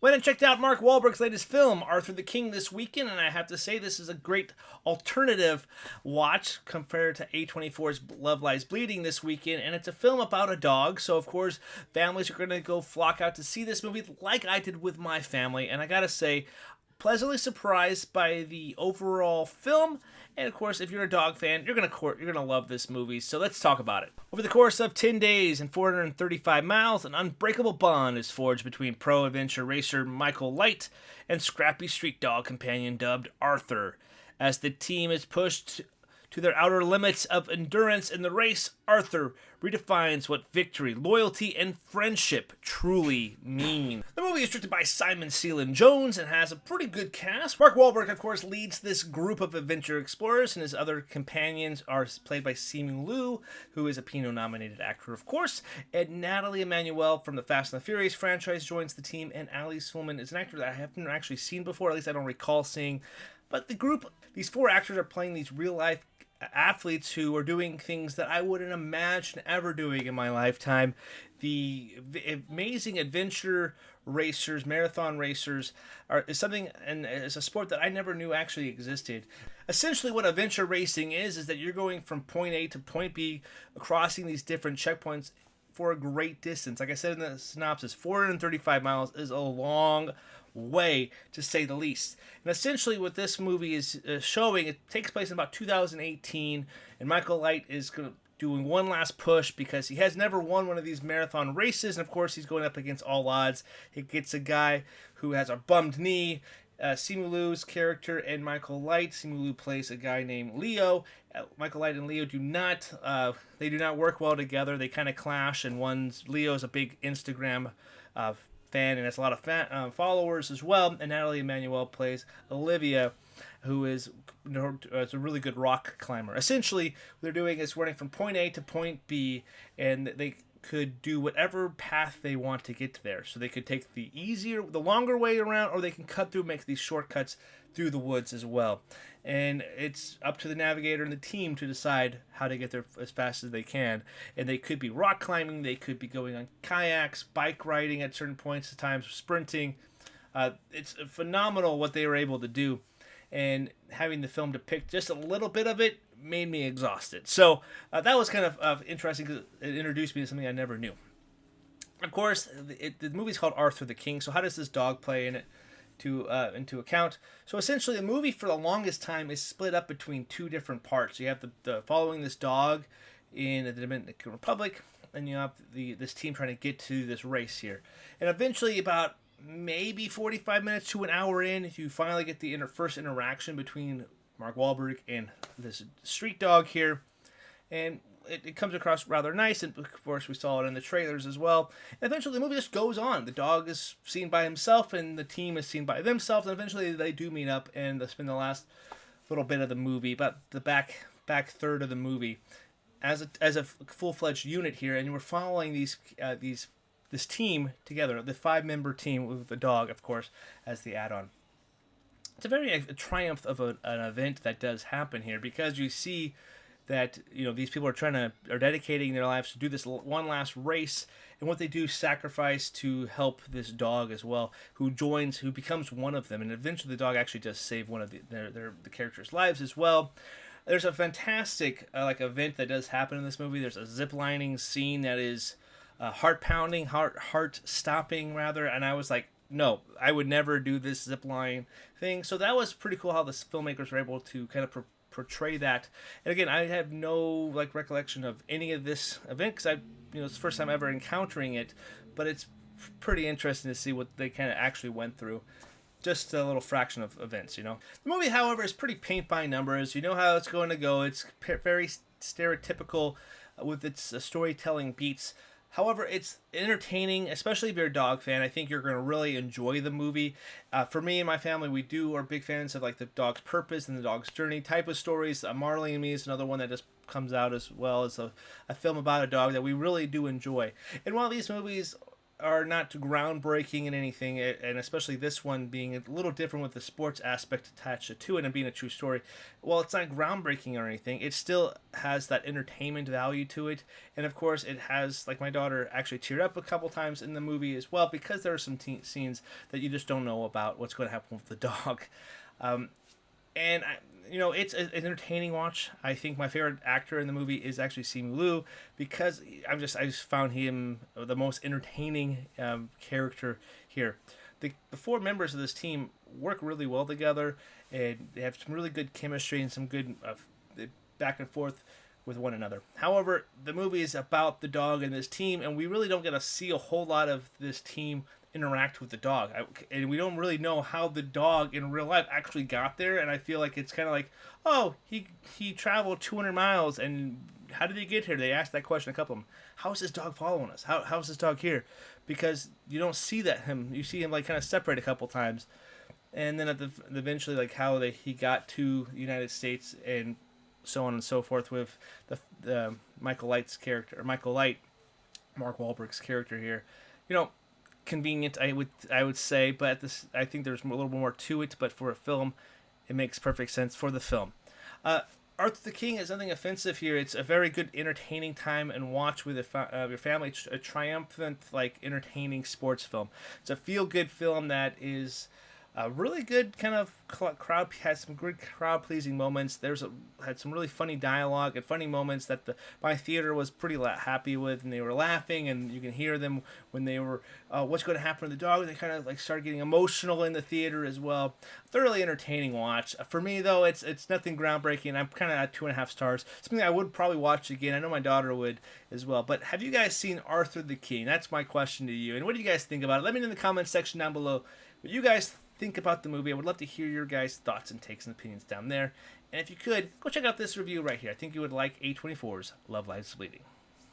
Went and checked out Mark Wahlberg's latest film, Arthur the King, this weekend, and I have to say this is a great alternative watch compared to A24's Love Lies Bleeding this weekend, and it's a film about a dog, so of course families are going to go flock out to see this movie like I did with my family, and I gotta say, pleasantly surprised by the overall film. And of course, if you're a dog fan, you're gonna love this movie. So let's talk about it. Over the course of 10 days and 435 miles, an unbreakable bond is forged between pro adventure racer Michael Light and scrappy street dog companion dubbed Arthur. As the team is pushed to their outer limits of endurance in the race, Arthur redefines what victory, loyalty, and friendship truly mean. The movie is directed by Simon Cellan Jones and has a pretty good cast. Mark Wahlberg, of course, leads this group of adventure explorers, and his other companions are played by Simu Liu, who is a Pinot-nominated actor, of course, and Natalie Emmanuel from the Fast and the Furious franchise joins the team, and Ali Suleiman is an actor that I haven't actually seen before, at least I don't recall seeing. But the group, these four actors are playing these real-life athletes who are doing things that I wouldn't imagine ever doing in my lifetime. The amazing adventure racers, marathon racers, is something, and it's a sport that I never knew actually existed. Essentially, what adventure racing is that you're going from point A to point B, crossing these different checkpoints for a great distance. Like I said in the synopsis, 435 miles is a long way, to say the least. And essentially what this movie is showing, it takes place in about 2018, and Michael Light is doing one last push because he has never won one of these marathon races, and of course he's going up against all odds. He gets a guy who has a bummed knee, Simu Liu's character, and Michael Light. Simu Liu plays a guy named Leo. Michael Light and Leo do not work well together. They kind of clash, and Leo's a big Instagram fan and has a lot of followers as well. And Natalie Emmanuel plays Olivia, who is a really good rock climber. Essentially, what they're doing is running from point A to point B, and they could do whatever path they want to get to there. So they could take the longer way around, or they can cut through, make these shortcuts through the woods as well. And it's up to the navigator and the team to decide how to get there as fast as they can. And they could be rock climbing, they could be going on kayaks, bike riding at certain points of time, sprinting. It's phenomenal what they were able to do. And having the film depict just a little bit of it made me exhausted. So that was kind of interesting because it introduced me to something I never knew. Of course, the movie's called Arthur the King, so how does this dog play in it into account? So essentially, the movie for the longest time is split up between two different parts. You have the following this dog in the Dominican Republic, and you have this team trying to get to this race here. And eventually, about maybe 45 minutes to an hour in, you finally get the first interaction between Mark Wahlberg and this street dog here, and it comes across rather nice, and of course we saw it in the trailers as well. And eventually the movie just goes on. The dog is seen by himself, and the team is seen by themselves, and eventually they do meet up, and they spend the last little bit of the movie, about the back third of the movie, as a full-fledged unit here, and we're following this team together, the 5-member team with the dog, of course, as the add-on. It's a triumph of an event that does happen here, because you see that these people are dedicating their lives to do this one last race, and what they do, sacrifice to help this dog as well, who becomes one of them, and eventually the dog actually does save one of the characters' lives as well. There's a fantastic event that does happen in this movie. There's a ziplining scene that is heart-pounding, heart-stopping rather, and I was like, no, I would never do this zipline thing. So that was pretty cool how the filmmakers were able to kind of portray that. And again, I have no recollection of any of this event, because it's the first time ever encountering it, but it's pretty interesting to see what they kind of actually went through. Just a little fraction of events, The movie, however, is pretty paint by numbers. You know how it's going to go. It's very stereotypical with its storytelling beats. However, it's entertaining, especially if you're a dog fan. I think you're going to really enjoy the movie. For me and my family, we are big fans of the dog's purpose and the dog's journey type of stories. Marley and Me is another one that just comes out as well as a film about a dog that we really do enjoy. And while these movies are not groundbreaking in anything, and especially this one being a little different with the sports aspect attached to it and being a true story. While it's not groundbreaking or anything, it still has that entertainment value to it. And of course, it has, like, my daughter actually teared up a couple times in the movie as well, because there are some scenes that you just don't know about what's going to happen with the dog. And it's an entertaining watch. I think my favorite actor in the movie is actually Simu Liu, because I just found him the most entertaining character here. The four members of this team work really well together, and they have some really good chemistry and some good back and forth with one another. However, the movie is about the dog and this team, and we really don't get to see a whole lot of this team interact with the dog, and we don't really know how the dog in real life actually got there. And I feel like it's kind of like, oh, he traveled 200 miles, and how did he get here? They asked that question, a couple of them. How is this dog following us? How's this dog here? Because you don't see you see him like kind of separate a couple times, and then eventually, like, how he got to the United States and so on and so forth with the Michael Light's character, or Michael Light, Mark Wahlberg's character here. Convenient, I would say, but I think there's a little more to it. But for a film, it makes perfect sense for the film. Arthur the King is nothing offensive here. It's a very good, entertaining time and watch with your family. It's a triumphant, like, entertaining sports film. It's a feel-good film that is a really good kind of crowd, has some good crowd-pleasing moments. Had some really funny dialogue and funny moments that my theater was pretty happy with, and they were laughing, and you can hear them when they were, what's going to happen to the dog? They kind of like started getting emotional in the theater as well. Thoroughly entertaining watch. For me, though, it's nothing groundbreaking. I'm kind of at 2.5 stars. Something I would probably watch again. I know my daughter would as well. But have you guys seen Arthur the King? That's my question to you. And what do you guys think about it? Let me know in the comments section down below what you guys think about the movie. I would love to hear your guys' thoughts and takes and opinions down there. And if you could, go check out this review right here. I think you would like A24's Love Lies Bleeding.